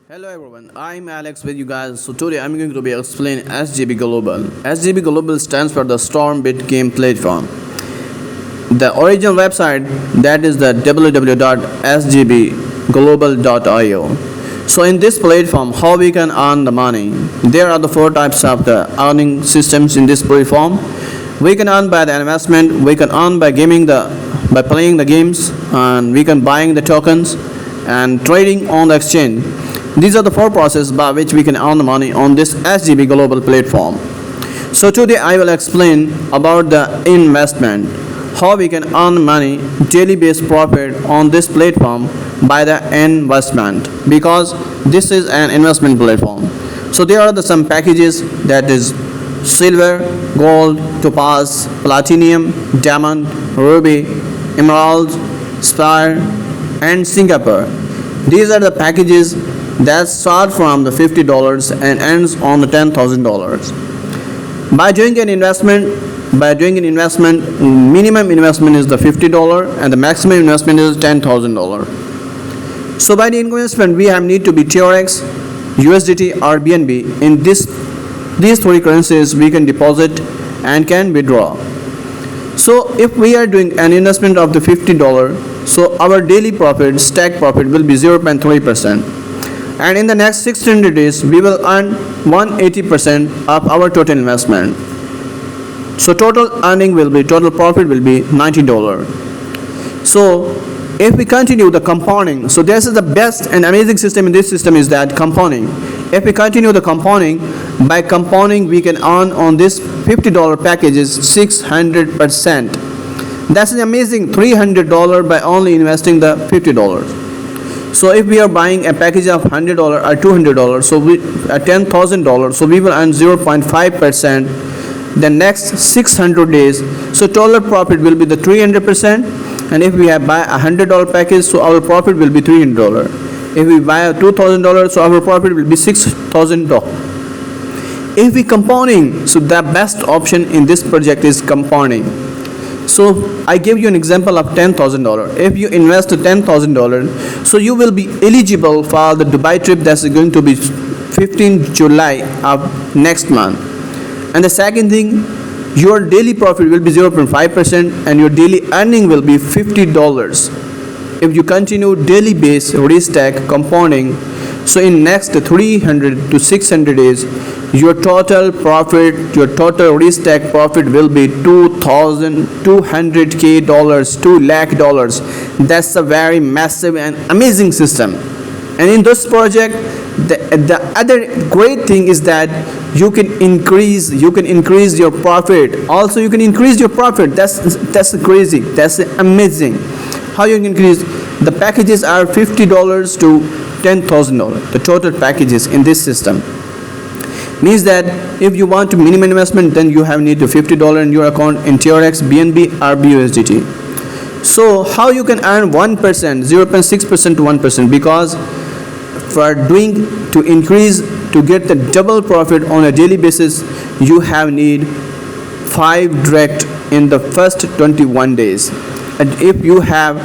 Hello everyone, I'm Alex with you guys. So today I'm going to be explaining SGB Global. SGB Global stands for the Stormbit Game Platform. The original website that is the www.sgbglobal.io. So in this platform, how we can earn the money? There are the four types of the earning systems in this platform. We can earn by the investment, we can earn by by playing the games, and we can buying the tokens and trading on the exchange. These are the four processes by which we can earn the money on this SGB Global platform. So today I will explain about the investment, how we can earn money, daily based profit on this platform by the investment, because this is an investment platform. So there are some packages, that is silver, gold, topaz, platinum, diamond, ruby, emerald, sapphire, and Singapore. These are the packages that start from the $50 and ends on the $10,000. By doing an investment, minimum investment is the $50 and the maximum investment is $10,000. So by the investment, we have need to be TRX, USDT, or BNB. In these three currencies, we can deposit and can withdraw. So if we are doing an investment of the $50, so our daily profit, stack profit, will be 0.3%. And in the next 600 days, we will earn 180% of our total investment. So total profit will be $90. So if we continue the compounding, so this is the best and amazing system in this system, is that compounding. If we continue the compounding, by compounding we can earn on this $50 packages 600%. That's an amazing $300 by only investing the $50. So if we are buying a package of $100 or $200, so we $10,000, so we will earn 0.5%. The next 600 days, so total profit will be the 300%. And if we have buy a $100 package, so our profit will be $300. If we buy a $2,000, so our profit will be $6,000. If we compounding, so the best option in this project is compounding. So I give you an example of $10,000. If you invest $10,000, so you will be eligible for the Dubai trip that's going to be 15 July of next month. And the second thing, your daily profit will be 0.5% and your daily earning will be $50. If you continue daily base restack compounding, so in next 300 to 600 days, your total profit, your total restack profit will be $2,200K, $2 lakh. That's a very massive and amazing system. And in this project, the other great thing is that you can increase your profit. Also, you can increase your profit. That's crazy. That's amazing. How you can increase? The packages are $50 to $10,000. The total packages in this system means that if you want to minimum investment, then you have need to $50 in your account in TRX, BNB, or BUSDT. So how you can earn 1%, 0.6% to 1%? Because for doing to increase to get the double profit on a daily basis, you have need 5 direct in the first 21 days. And if you have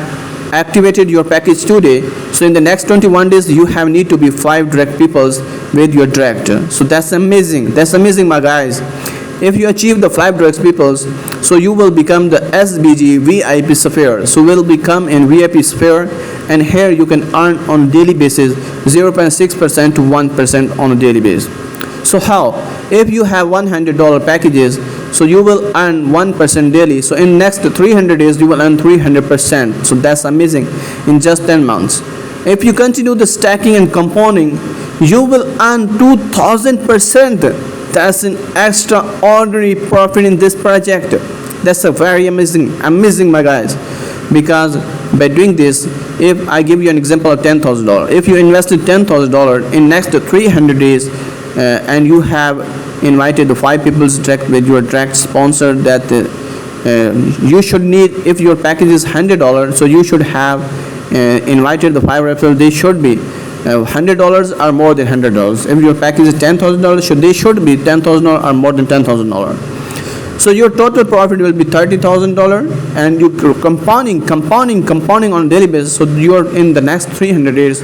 activated your package today, so in the next 21 days you have need to be 5 direct peoples with your direct. So that's amazing, my guys. If you achieve the 5 direct peoples, so you will become the SBG VIP sphere. So will become in VIP sphere, and here you can earn on daily basis 0.6% to 1% on a daily basis. So how? If you have $100 packages, so you will earn 1% daily. So in next 300 days you will earn 300%. So that's amazing in just 10 months. If you continue the stacking and compounding, you will earn 2,000%. That's an extraordinary profit in this project. That's a very amazing, my guys. Because by doing this, if I give you an example of $10,000, if you invested $10,000 in next 300 days, and you have invited the 5 people direct with your direct sponsor, that you should need, if your package is $100, so you should have invited the 5 referrals. They should be $100 or more than $100. If your package is $10,000, they should be $10,000 or more than $10,000. So your total profit will be $30,000, and you compounding on a daily basis. So you're in the next 300 days,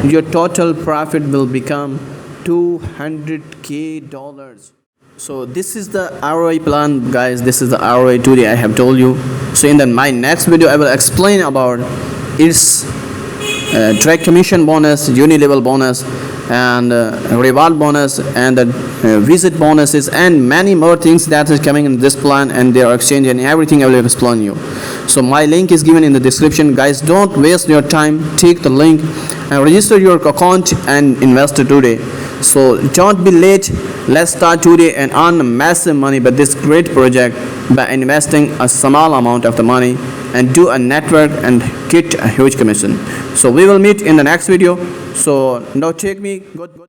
your total profit will become $200K. So this is the ROI plan, guys. This is the ROI today I have told you. So in my next video I will explain about its direct commission bonus, uni-level bonus, and reward bonus, and the visit bonuses, and many more things that is coming in this plan, and their exchange and everything I will explain you. So my link is given in the description, guys. Don't waste your time. Take the link and register your account and invest today. So don't be late. Let's start today and earn massive money by this great project by investing a small amount of the money and do a network and get a huge commission. So we will meet in the next video. So now take me good.